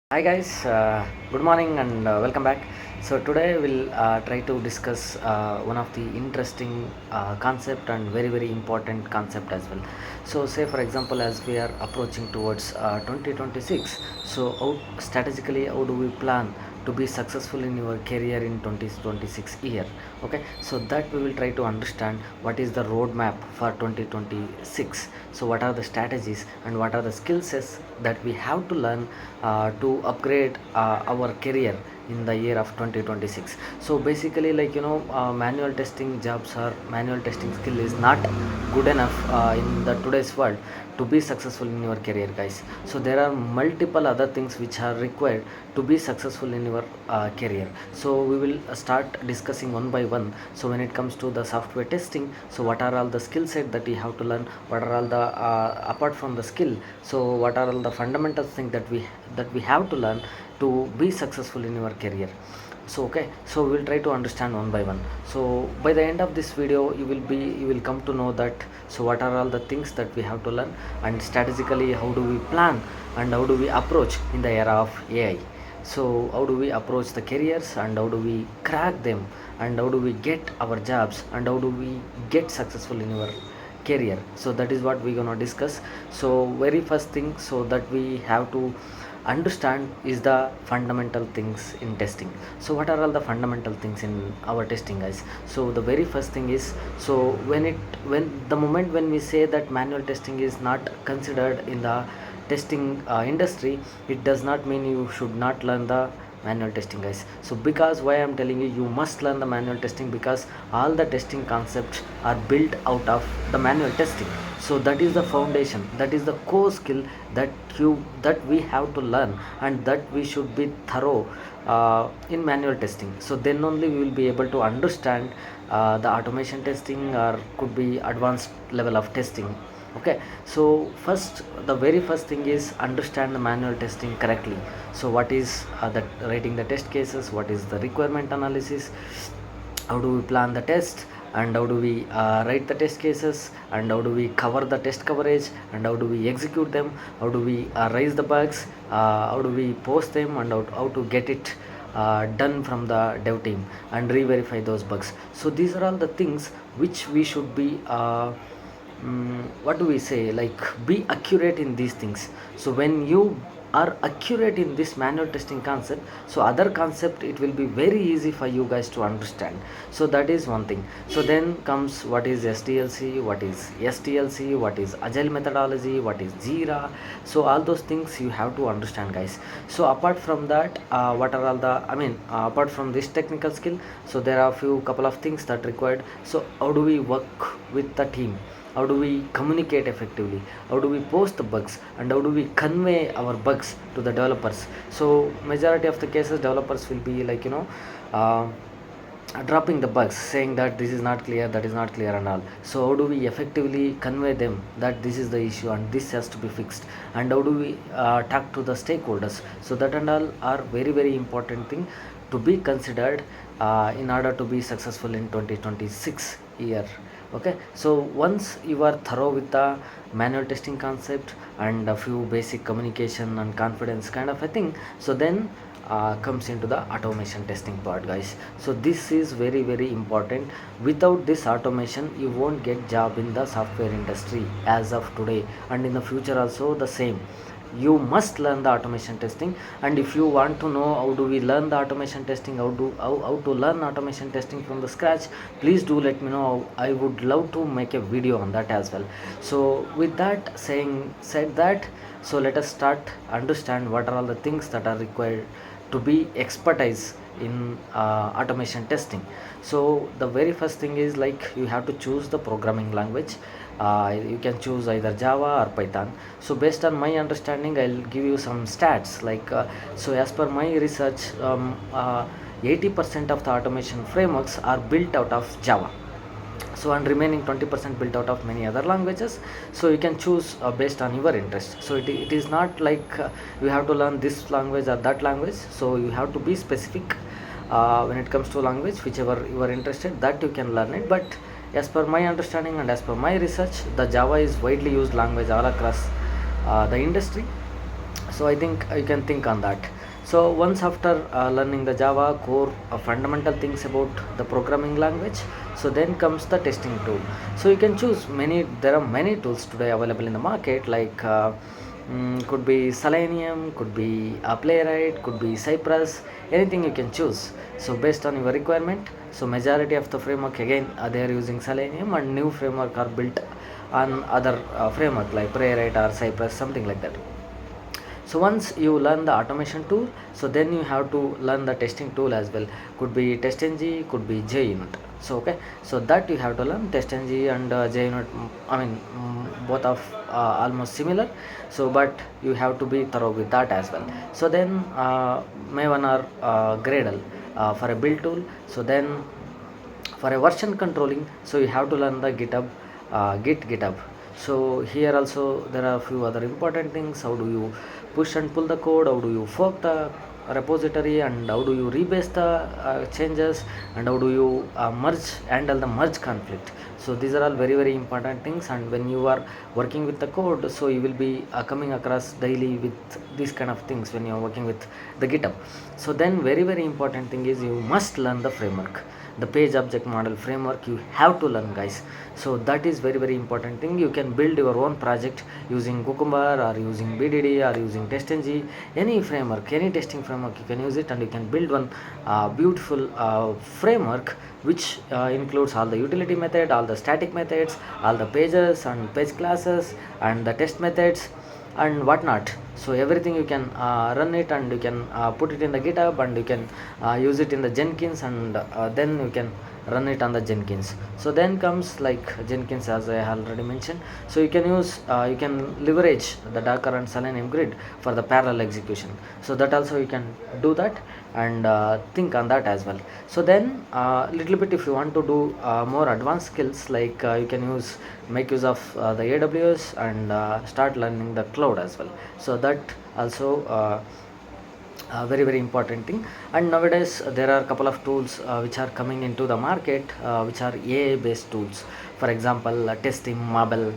Hi guys, good morning and welcome back. So today we'll try to discuss one of the interesting concept and very important concept as well. So say for example, as we are approaching towards 2026, so strategically how do we plan to be successful in your career in 2026 year? Okay, so that we will try to understand what is the roadmap for 2026. So what are the strategies and what are the skill sets that we have to learn to upgrade our career in the year of 2026. So basically, manual testing jobs or manual testing skill is not good enough in the today's world to be successful in your career, guys. So there are multiple other things which are required to be successful in your career. So we will start discussing one by one. So when it comes to the software testing, so what are all the skill set that you have to learn, what are all the apart from the skill, so what are all the fundamental things that we have to learn to be successful in your career. So okay, so we'll try to understand one by one. So by the end of this video you will come to know that so what are all the things that we have to learn, and strategically how do we plan and how do we approach in the era of AI. So how do we approach the careers and how do we crack them and how do we get our jobs and how do we get successful in your career. So that is what we're gonna discuss. So very first thing so that we have to understand is the fundamental things in testing. So what are all the fundamental things in our testing, guys? So the very first thing is, so when the moment when we say that manual testing is not considered in the testing industry, it does not mean you should not learn the manual testing, guys. So because why I'm telling you must learn the manual testing, because all the testing concepts are built out of the manual testing. So that is the foundation, that is the core skill that we have to learn, and that we should be thorough in manual testing. So then only we will be able to understand the automation testing or could be advanced level of testing. Okay, so the very first thing is understand the manual testing correctly. So what is that writing the test cases, what is the requirement analysis, how do we plan the test, and how do we write the test cases, and how do we cover the test coverage, and how do we execute them, how do we raise the bugs, how do we post them, and how to get it done from the dev team and re-verify those bugs. So these are all the things which we should be what do we say, like be accurate in these things. So when you are accurate in this manual testing concept, so other concept it will be very easy for you guys to understand. So that is one thing. So then comes what is SDLC, what is STLC, what is agile methodology, what is Jira. So all those things you have to understand, guys. So apart from that, what are all the apart from this technical skill, so there are a few couple of things that required. So how do we work with the team, how do we communicate effectively, how do we post the bugs, and how do we convey our bugs to the developers. So majority of the cases developers will be uh, dropping the bugs, saying that this is not clear, that is not clear and all. So how do we effectively convey them that this is the issue and this has to be fixed, and how do we talk to the stakeholders. So that and all are very important thing to be considered in order to be successful in 2026 year. Okay, so once you are thorough with the manual testing concept and a few basic communication and confidence kind of a thing, so then comes into the automation testing part, guys. So this is very important. Without this automation you won't get job in the software industry as of today, and in the future also the same. You must learn the automation testing. And if you want to know how do we learn the automation testing, how to learn automation testing from the scratch, please do let me know. I would love to make a video on that as well. So with that said that, so let us start understand what are all the things that are required to be expertise in automation testing. So the very first thing is, like, you have to choose the programming language. You can choose either Java or Python. So based on my understanding, I'll give you some stats, so as per my research, 80% of the automation frameworks are built out of Java. So and remaining 20% built out of many other languages. So you can choose based on your interest. So it is not like you have to learn this language or that language. So you have to be specific when it comes to language, whichever you are interested, that you can learn it. But as per my understanding and as per my research, the Java is widely used language all across the industry. So I think you can think on that. So once after learning the Java core fundamental things about the programming language, so then comes the testing tool. So you can choose many, there are many tools today available in the market, like could be Selenium, could be Playwright, could be Cypress, anything you can choose. So based on your requirement, so majority of the framework again they are using Selenium, and new framework are built on other framework like Playwright or Cypress, something like that. So once you learn the automation tool, so then you have to learn the testing tool as well. Could be TestNG, could be JUnit. So okay, so that you have to learn TestNG and JUnit. I mean, both of almost similar, so but you have to be thorough with that as well. So then Maven or Gradle for a build tool. So then for a version controlling, so you have to learn the GitHub. So here also there are a few other important things. How do you push and pull the code, how do you fork the repository, and how do you rebase the changes, and how do you handle the merge conflict. So these are all very very important things, and when you are working with the code, so you will be coming across daily with these kind of things when you are working with the GitHub. So then very very important thing is you must learn the framework, the page object model framework you have to learn, guys. So that is very very important thing. You can build your own project using Cucumber or using BDD or using TestNG, any framework, any testing framework, you can use it, and you can build one beautiful framework which includes all the utility method, all the static methods, all the pages and page classes and the test methods and whatnot. So everything you can run it, and you can put it in the GitHub, and you can use it in the Jenkins, and then you can run it on the Jenkins. So then comes like Jenkins, as I already mentioned. So you can use you can leverage the Docker and Selenium grid for the parallel execution. So that also you can do that, and think on that as well. So then little bit, if you want to do more advanced skills, like you can make use of the AWS, and start learning the cloud as well. So that also very very important thing. And nowadays there are a couple of tools which are coming into the market, which are AI based tools. For example, testing Marble,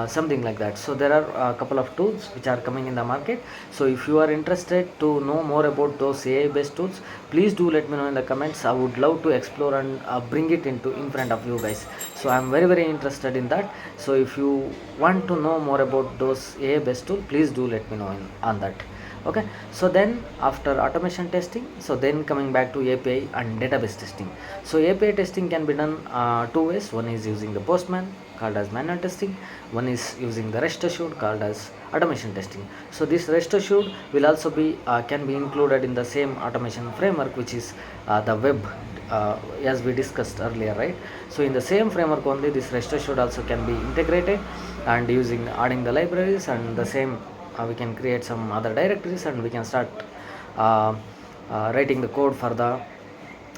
something like that. So there are a couple of tools which are coming in the market. So if you are interested to know more about those AI based tools, please do let me know in the comments. I would love to explore and bring it in front of you guys. So I'm very very interested in that. So if you want to know more about those AI based tools, please do let me know on that. Okay, so then after automation testing, so then coming back to API and database testing. So API testing can be done two ways. One is using the Postman, called as manual testing. One is using the rest assured, called as automation testing. So this rest assured will also be can be included in the same automation framework, which is the web, as we discussed earlier, right? So in the same framework only, this rest assured also can be integrated, and using adding the libraries and the same, we can create some other directories, and we can start uh, writing the code for the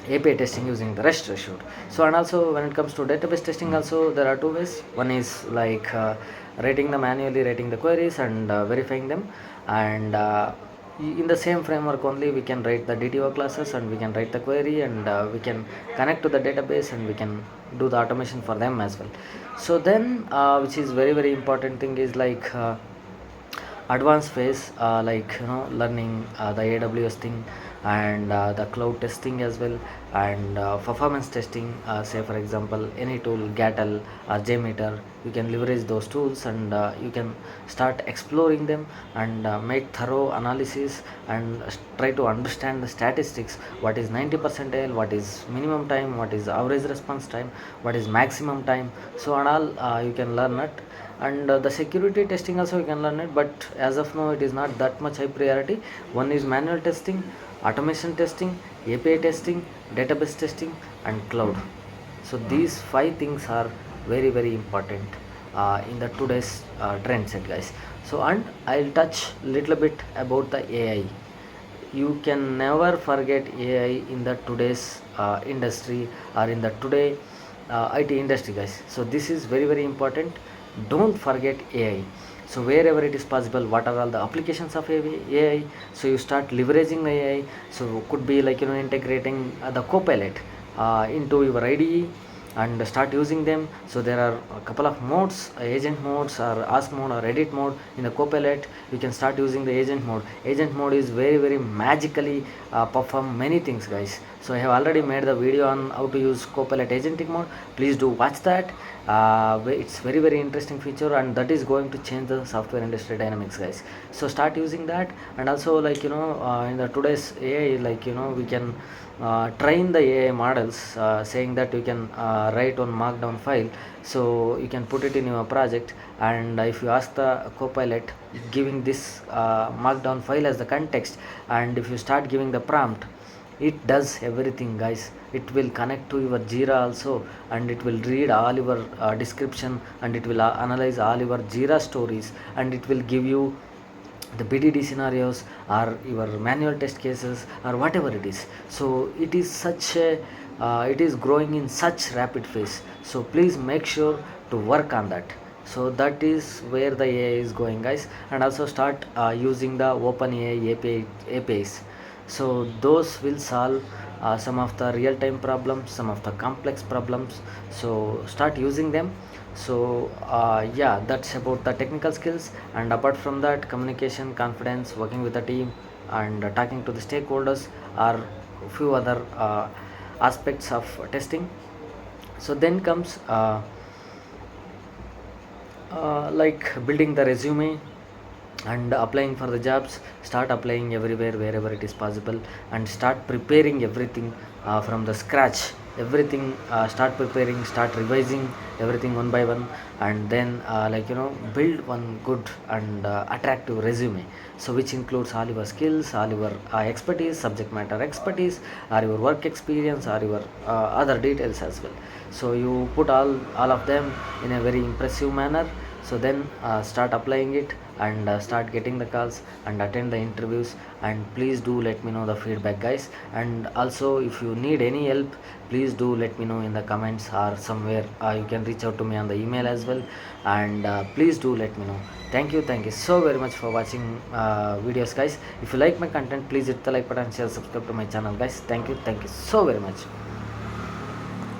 API testing using the rest assured. So and also when it comes to database testing, also there are two ways. One is like manually writing the queries and verifying them, and in the same framework only we can write the DTO classes, and we can write the query, and we can connect to the database, and we can do the automation for them as well. So then which is very very important thing is like advanced phase, like learning the AWS thing, and the cloud testing as well, and performance testing, say for example any tool, Gatel or JMeter, you can leverage those tools, and you can start exploring them, and make thorough analysis, and try to understand the statistics. What is 90 percentile, what is minimum time, what is average response time, what is maximum time. So and all you can learn it. And the security testing also you can learn it, but as of now it is not that much high priority. One is manual testing, automation testing, API testing, database testing, and cloud. So these five things are very very important in the today's trend set, guys. So and I'll touch little bit about the AI. You can never forget AI in the today's industry, or in the today IT industry, guys. So this is very very important. Don't forget AI. So wherever it is possible, what are all the applications of AI? So you start leveraging the AI. So could be like integrating the Copilot into your IDE, and start using them. So there are a couple of modes, agent modes or ask mode or edit mode in the Copilot. You can start using the agent mode. Agent mode is very magically perform many things, guys. So I have already made the video on how to use Copilot agentic mode. Please do watch that. It's very interesting feature, and that is going to change the software industry dynamics, guys. So start using that. And also, like, in the today's AI, like, we can train the AI models, saying that you can write on markdown file, so you can put it in your project. And if you ask the Copilot giving this markdown file as the context, and if you start giving the prompt, it does everything, guys. It will connect to your Jira also, and it will read all your description, and it will analyze all your Jira stories, and it will give you the BDD scenarios or your manual test cases or whatever it is. So it is such a it is growing in such rapid phase, so please make sure to work on that. So that is where the AI is going, guys. And also start using the OpenAI APIs. So those will solve some of the real-time problems, some of the complex problems. So start using them. So yeah, that's about the technical skills. And apart from that, communication, confidence, working with the team, and talking to the stakeholders are few other aspects of testing. So then comes like building the resume and applying for the jobs. Start applying everywhere wherever it is possible, and start preparing everything from the scratch. Everything, start preparing, start revising everything one by one, and then build one good and attractive resume, so which includes all your skills, all your expertise, subject matter expertise, or your work experience, or your other details as well. So you put all of them in a very impressive manner. So then start applying it, and start getting the calls and attend the interviews. And please do let me know the feedback, guys. And also, if you need any help, please do let me know in the comments or somewhere. You can reach out to me on the email as well. And please do let me know. Thank you so very much for watching videos, guys. If you like my content, please hit the like button, share, subscribe to my channel, guys. Thank you so very much.